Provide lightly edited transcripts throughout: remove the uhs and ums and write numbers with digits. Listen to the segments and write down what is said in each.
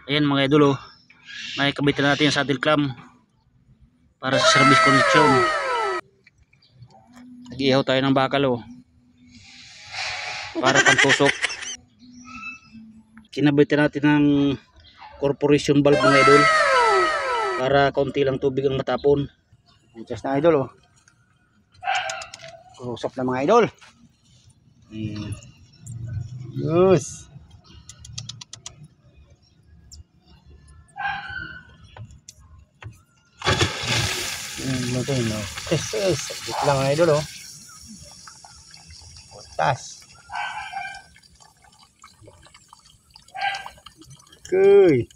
Ayan mga idol, may kabitan natin yung saddle clamp para sa service connection. Nag-ihaw tayo ng bakal para pantusok. Kinabitan natin ng corporation valve mga idol para kaunti lang tubig ang matapon. Just na idol Kusok na mga idol. Yes. Yes. Lang mga idol Putas. Okay.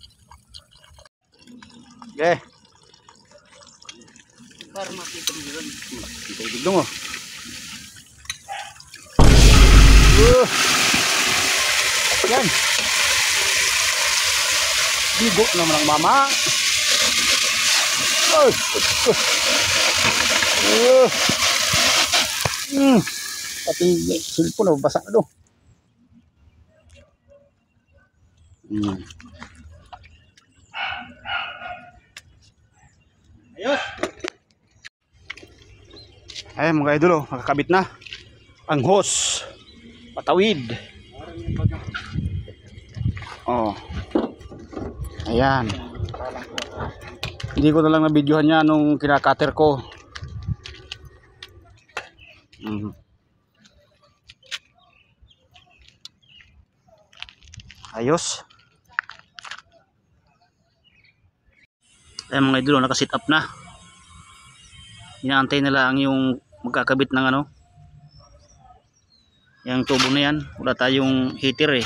Okay. Para makita mo yun. Tubig dong yan. Bigo naman ang mama. Pati cellphone basa na Ayos. Ay mga idol makakabit na ang hose patawid. Ayan. Hindi ko na lang na-videohan niya nung kinakater ko. Ayos. Ay mga idol, naka-sit up na. Inaantay na lang yung magkakabit ng yung tubo na yan. Wala tayong heater